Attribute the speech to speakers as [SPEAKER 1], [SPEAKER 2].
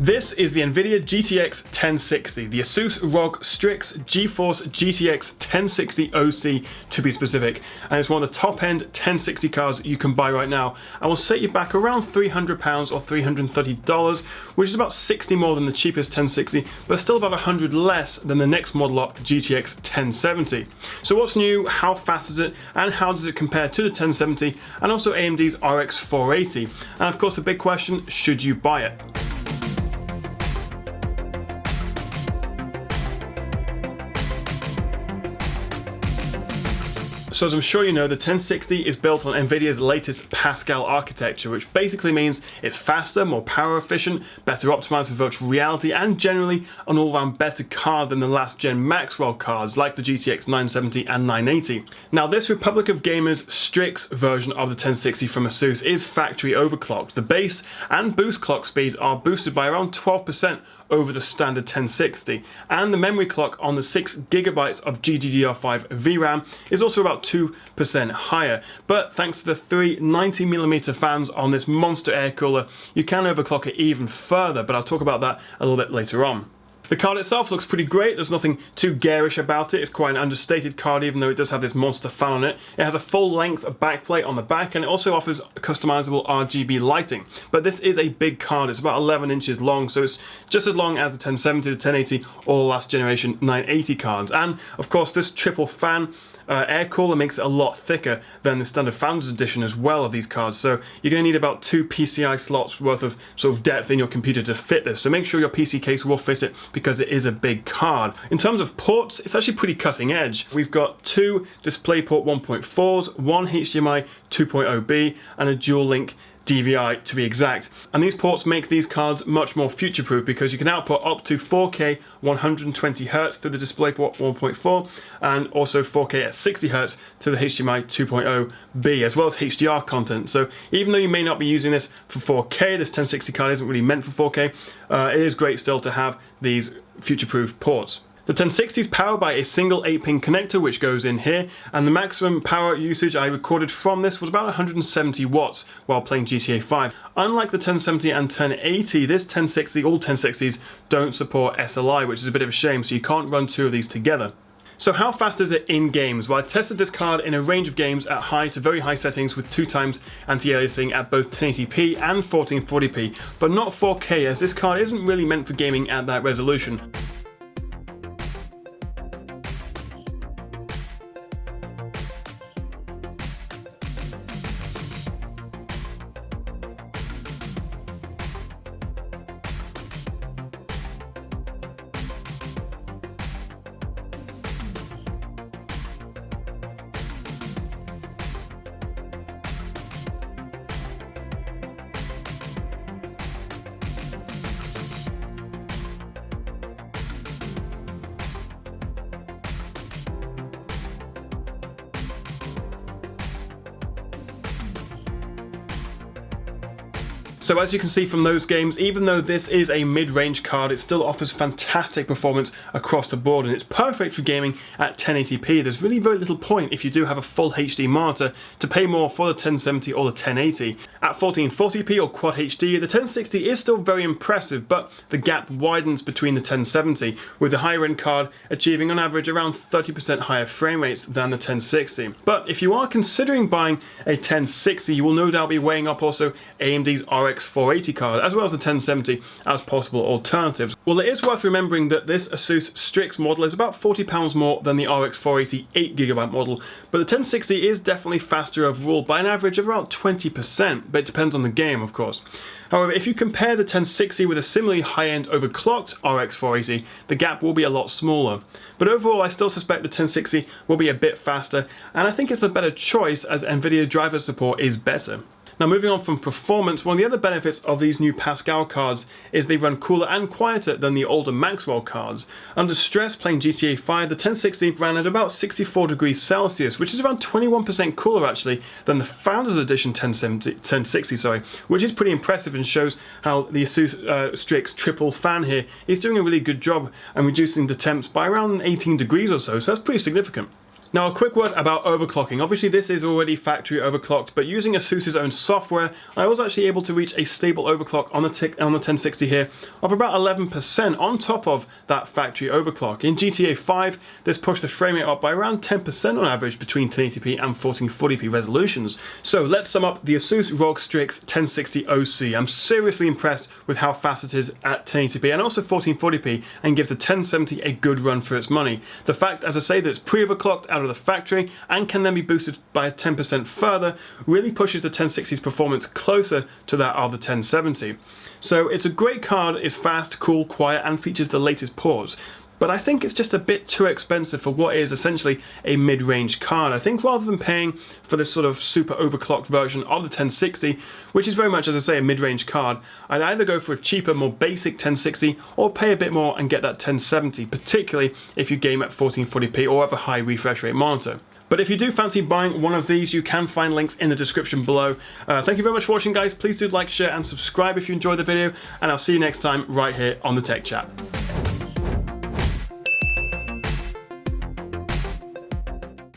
[SPEAKER 1] This is the NVIDIA GTX 1060, the Asus ROG Strix GeForce GTX 1060 OC to be specific, and it's one of the top-end 1060 cards you can buy right now, and will set you back around £300 or $330, which is about 60 more than the cheapest 1060, but still about 100 less than the next model up, GTX 1070. So what's new, how fast is it, and how does it compare to the 1070, and also AMD's RX 480? And of course the big question, should you buy it? So as I'm sure you know, the 1060 is built on NVIDIA's latest Pascal architecture, which basically means it's faster, more power efficient, better optimized for virtual reality, and generally an all-round better card than the last gen Maxwell cards like the GTX 970 and 980. Now this Republic of Gamers Strix version of the 1060 from Asus is factory overclocked. The base and boost clock speeds are boosted by around 12% over the standard 1060, and the memory clock on the 6GB of GDDR5 VRAM is also about 2% higher. But thanks to the three 90mm fans on this monster air cooler, you can overclock it even further, but I'll talk about that a little bit later on. The card itself looks pretty great. There's nothing too garish about it. It's quite an understated card, even though it does have this monster fan on it. It has a full length backplate on the back, and it also offers customizable RGB lighting. But this is a big card. It's about 11 inches long, so it's just as long as the 1070, the 1080, or the last generation 980 cards. And of course, this triple fan air cooler makes it a lot thicker than the standard Founders Edition as well of these cards, so you're going to need about 2 PCI slots worth of sort of depth in your computer to fit this, so make sure your PC case will fit it because it is a big card. In terms of ports, it's actually pretty cutting edge. We've got 2 DisplayPort 1.4s, 1 HDMI 2.0B, and a dual link DVI to be exact. And these ports make these cards much more future-proof because you can output up to 4K 120Hz through the DisplayPort 1.4 and also 4K at 60Hz through the HDMI 2.0B, as well as HDR content. So even though you may not be using this for 4K, this 1060 card isn't really meant for 4K, it is great still to have these future-proof ports. The 1060 is powered by a single 8-pin connector which goes in here, and the maximum power usage I recorded from this was about 170 watts while playing GTA 5. Unlike the 1070 and 1080, this 1060, all 1060s don't support SLI, which is a bit of a shame, so you can't run two of these together. So how fast is it in games? Well, I tested this card in a range of games at high to very high settings with 2x anti-aliasing at both 1080p and 1440p, but not 4K, as this card isn't really meant for gaming at that resolution. So as you can see from those games, even though this is a mid-range card, it still offers fantastic performance across the board, and it's perfect for gaming at 1080p. There's really very little point, if you do have a full HD monitor, to pay more for the 1070 or the 1080. At 1440p or Quad HD, the 1060 is still very impressive, but the gap widens between the 1070, with the higher end card achieving on average around 30% higher frame rates than the 1060. But if you are considering buying a 1060, you will no doubt be weighing up also AMD's RX 480 card, as well as the 1070 as possible alternatives. Well, it is worth remembering that this Asus Strix model is about £40 more than the RX 480 8GB model, but the 1060 is definitely faster overall by an average of about 20%, but it depends on the game, of course. However, if you compare the 1060 with a similarly high-end overclocked RX 480, the gap will be a lot smaller. But overall, I still suspect the 1060 will be a bit faster, and I think it's the better choice as NVIDIA driver support is better. Now moving on from performance, one of the other benefits of these new Pascal cards is they run cooler and quieter than the older Maxwell cards. Under stress playing GTA 5, the 1060 ran at about 64 degrees Celsius, which is around 21% cooler actually than the Founders Edition 1060, which is pretty impressive and shows how the Asus Strix triple fan here is doing a really good job and reducing the temps by around 18 degrees or so, so that's pretty significant. Now, a quick word about overclocking. Obviously, this is already factory overclocked, but using Asus's own software, I was actually able to reach a stable overclock on the 1060 here of about 11% on top of that factory overclock. In GTA 5, this pushed the frame rate up by around 10% on average between 1080p and 1440p resolutions. So let's sum up the Asus ROG Strix 1060 OC. I'm seriously impressed with how fast it is at 1080p and also 1440p, and gives the 1070 a good run for its money. The fact, as I say, that it's pre-overclocked out of the factory and can then be boosted by 10% further really pushes the 1060's performance closer to that of the 1070. So it's a great card, it's fast, cool, quiet, and features the latest ports. But I think it's just a bit too expensive for what is essentially a mid-range card. I think rather than paying for this sort of super overclocked version of the 1060, which is very much, as I say, a mid-range card, I'd either go for a cheaper, more basic 1060 or pay a bit more and get that 1070, particularly if you game at 1440p or have a high refresh rate monitor. But if you do fancy buying one of these, you can find links in the description below. Thank you very much for watching, guys. Please do like, share, and subscribe if you enjoyed the video, and I'll see you next time right here on the Tech Chat.